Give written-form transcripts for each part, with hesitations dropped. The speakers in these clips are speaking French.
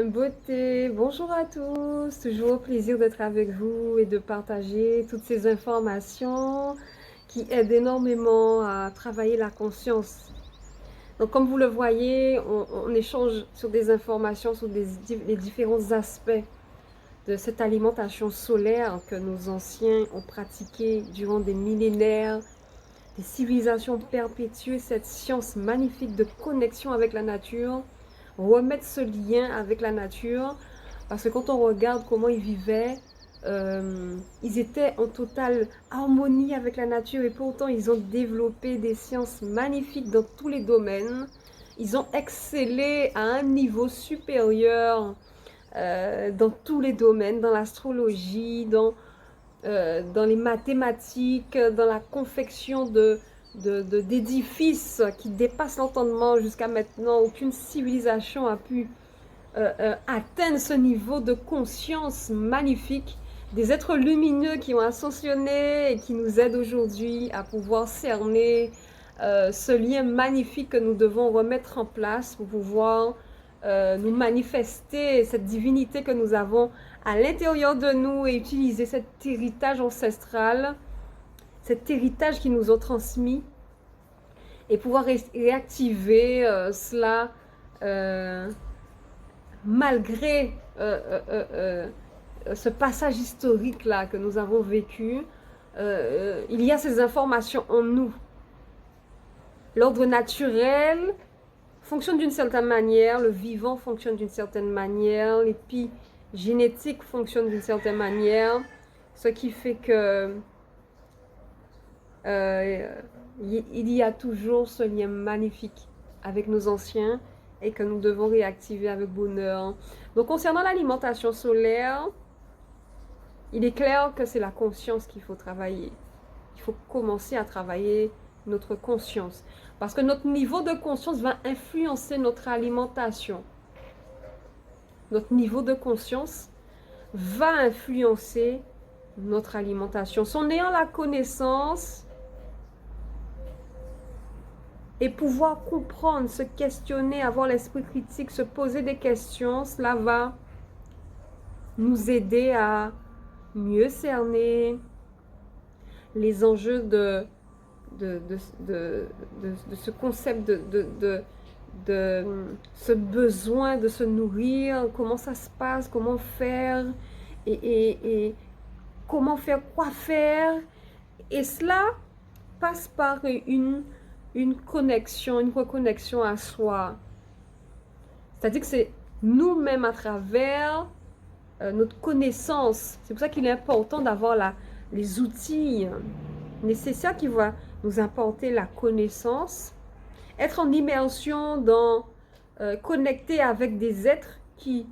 Beauté, bonjour à tous, toujours au plaisir d'être avec vous et de partager toutes ces informations qui aident énormément à travailler la conscience. Donc comme vous le voyez, on échange sur des informations, sur les différents aspects de cette alimentation solaire que nos anciens ont pratiquée durant des millénaires, des civilisations perpétuées, cette science magnifique de connexion avec la nature, remettre ce lien avec la nature, parce que quand on regarde comment ils vivaient, ils étaient en totale harmonie avec la nature et pourtant ils ont développé des sciences magnifiques dans tous les domaines. Ils ont excellé à un niveau supérieur dans tous les domaines, dans l'astrologie, dans les mathématiques, dans la confection d'édifices qui dépassent l'entendement. Jusqu'à maintenant, aucune civilisation a pu atteindre ce niveau de conscience magnifique. Des êtres lumineux qui ont ascensionné et qui nous aident aujourd'hui à pouvoir cerner ce lien magnifique que nous devons remettre en place pour pouvoir nous manifester cette divinité que nous avons à l'intérieur de nous et utiliser cet héritage ancestral, cet héritage qu'ils nous ont transmis et pouvoir réactiver cela malgré ce passage historique-là que nous avons vécu. Il y a ces informations en nous. L'ordre naturel fonctionne d'une certaine manière, le vivant fonctionne d'une certaine manière, l'épigénétique fonctionne d'une certaine manière, ce qui fait que il y a toujours ce lien magnifique avec nos anciens et que nous devons réactiver avec bonheur. Donc concernant l'alimentation solaire, il est clair que c'est la conscience qu'il faut travailler. Il faut commencer à travailler notre conscience. Parce que notre niveau de conscience va influencer notre alimentation. Notre niveau de conscience va influencer notre alimentation. C'est en ayant la connaissance et pouvoir comprendre, se questionner, avoir l'esprit critique, se poser des questions, cela va nous aider à mieux cerner les enjeux de ce concept de ce besoin de se nourrir, comment ça se passe, comment faire et comment faire, quoi faire. Et cela passe par une connexion, une reconnexion à soi. C'est-à-dire que c'est nous-mêmes à travers notre connaissance. C'est pour ça qu'il est important d'avoir les outils nécessaires qui vont nous apporter la connaissance, être en immersion connecter avec des êtres qui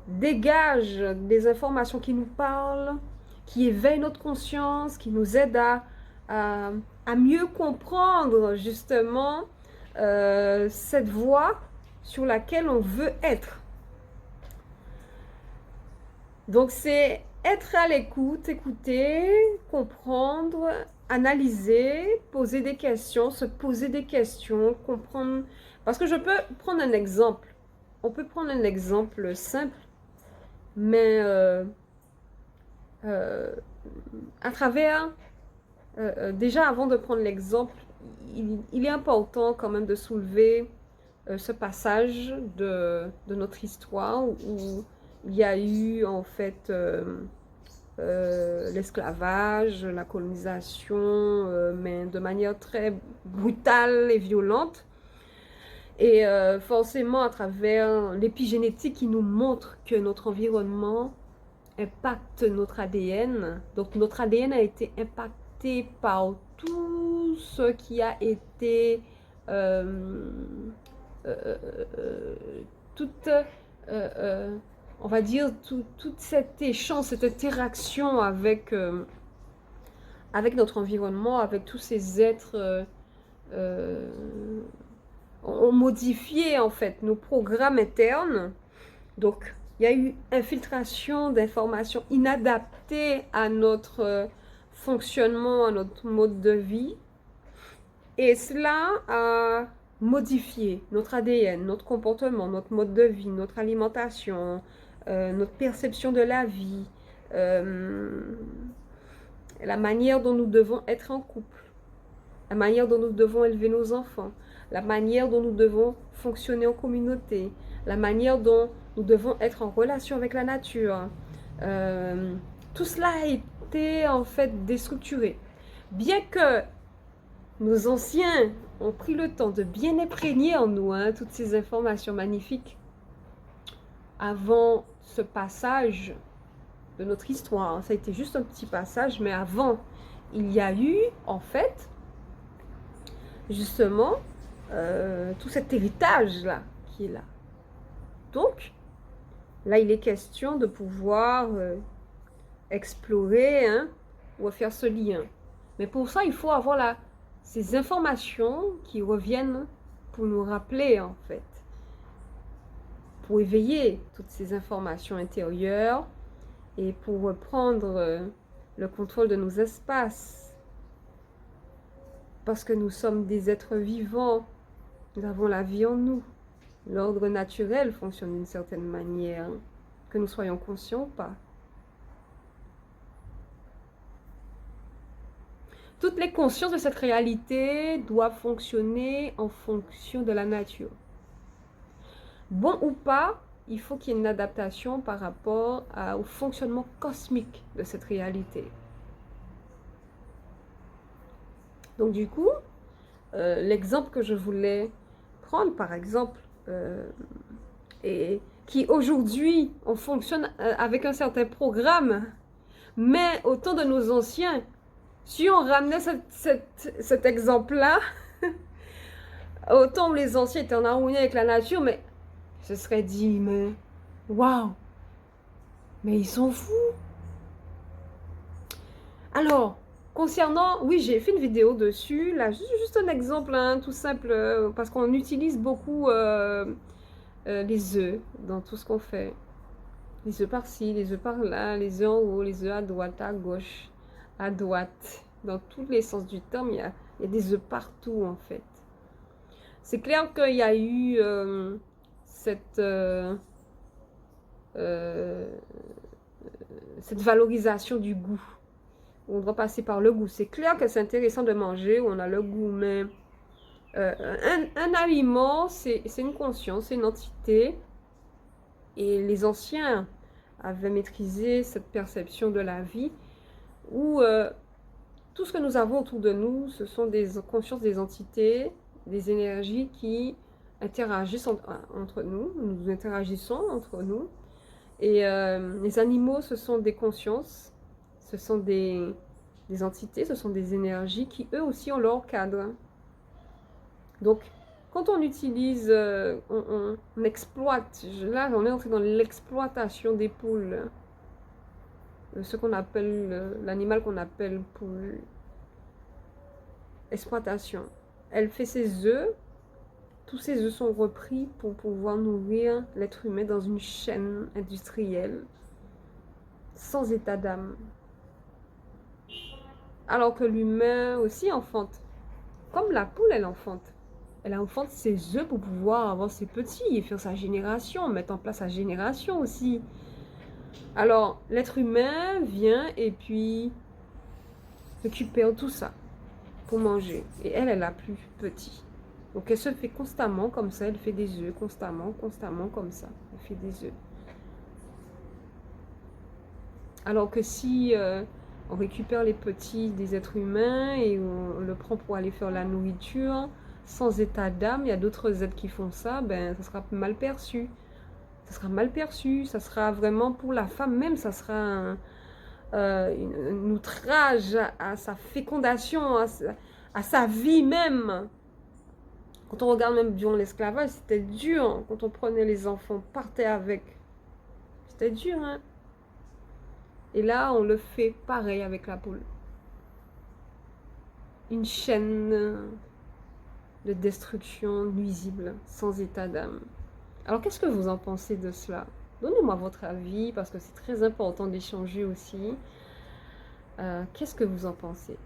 dégagent des informations qui nous parlent, qui éveillent notre conscience, qui nous aident à mieux comprendre justement cette voie sur laquelle on veut être. Donc c'est être à l'écoute, écouter, comprendre, analyser, poser des questions, se poser des questions, comprendre. Parce que je peux prendre un exemple. On peut prendre un exemple simple, mais à travers, déjà avant de prendre l'exemple, il est important quand même de soulever ce passage de notre histoire où il y a eu en fait l'esclavage, la colonisation, mais de manière très brutale et violente. Et forcément à travers l'épigénétique qui nous montre que notre environnement impacte notre ADN. Donc notre ADN a été impacté par tout ce qui a été toute on va dire toute cet échange, cette interaction avec notre environnement, avec tous ces êtres ont modifié en fait nos programmes internes. Donc il y a eu infiltration d'informations inadaptées à notre fonctionnement, à notre mode de vie. Et cela a modifier notre ADN, notre comportement, notre mode de vie, notre alimentation, notre perception de la vie, la manière dont nous devons être en couple, la manière dont nous devons élever nos enfants, la manière dont nous devons fonctionner en communauté, la manière dont nous devons être en relation avec la nature. Tout cela a été en fait déstructuré. Bien que nos anciens ont pris le temps de bien imprégner en nous toutes ces informations magnifiques, avant ce passage de notre histoire, ça a été juste un petit passage, mais avant, il y a eu en fait justement tout cet héritage-là qui est là. Donc, là, il est question de pouvoir explorer ou faire ce lien. Mais pour ça, il faut avoir ces informations qui reviennent pour nous rappeler, en fait, pour éveiller toutes ces informations intérieures et pour reprendre le contrôle de nos espaces. Parce que nous sommes des êtres vivants, nous avons la vie en nous. L'ordre naturel fonctionne d'une certaine manière, que nous soyons conscients ou pas. Toutes les consciences de cette réalité doivent fonctionner en fonction de la nature. Bon ou pas, il faut qu'il y ait une adaptation par rapport au fonctionnement cosmique de cette réalité. Donc du coup, l'exemple que je voulais prendre, par exemple, et qui aujourd'hui, on fonctionne avec un certain programme, mais au temps de nos anciens, si on ramenait cet exemple-là, autant les anciens étaient en harmonie avec la nature, mais ce serait dit, mais waouh, mais ils sont fous. Alors, concernant, oui, j'ai fait une vidéo dessus, là, juste un exemple, tout simple, parce qu'on utilise beaucoup les œufs dans tout ce qu'on fait. Les œufs par-ci, les œufs par-là, les œufs en haut, les œufs à droite, à gauche, à droite. Dans tous les sens du terme, il y a des œufs partout, en fait. C'est clair qu'il y a eu cette valorisation du goût. On doit passer par le goût. C'est clair que c'est intéressant de manger où on a le goût, mais un aliment, c'est une conscience, c'est une entité. Et les anciens avaient maîtrisé cette perception de la vie où tout ce que nous avons autour de nous, ce sont des consciences, des entités, des énergies qui interagissent entre nous. Nous interagissons entre nous. Et les animaux, ce sont des consciences, ce sont des entités, ce sont des énergies qui, eux aussi, ont leur cadre. Donc, quand on utilise, on exploite, là, on est entré dans l'exploitation des poules, ce qu'on appelle, l'animal qu'on appelle poule. Exploitation. Elle fait ses œufs, tous ces œufs sont repris pour pouvoir nourrir l'être humain dans une chaîne industrielle, sans état d'âme. Alors que l'humain aussi enfante. Comme la poule, elle enfante. Elle enfante ses œufs pour pouvoir avoir ses petits et faire sa génération, mettre en place sa génération aussi. Alors, l'être humain vient et puis récupère tout ça pour manger. Et elle a plus petit. Donc, elle se fait constamment comme ça. Elle fait des œufs constamment comme ça. Elle fait des œufs. Alors que si on récupère les petits des êtres humains et on le prend pour aller faire la nourriture, sans état d'âme, il y a d'autres êtres qui font ça, ben ça sera mal perçu. Ça sera mal perçu, ça sera vraiment pour la femme même, ça sera un outrage à sa fécondation, à sa vie même. Quand on regarde même durant l'esclavage, c'était dur. Quand on prenait les enfants, on partait avec. C'était dur, hein. Et là, on le fait pareil avec la poule. Une chaîne de destruction nuisible, sans état d'âme. Alors, qu'est-ce que vous en pensez de cela? Donnez-moi votre avis, parce que c'est très important d'échanger aussi. Qu'est-ce que vous en pensez?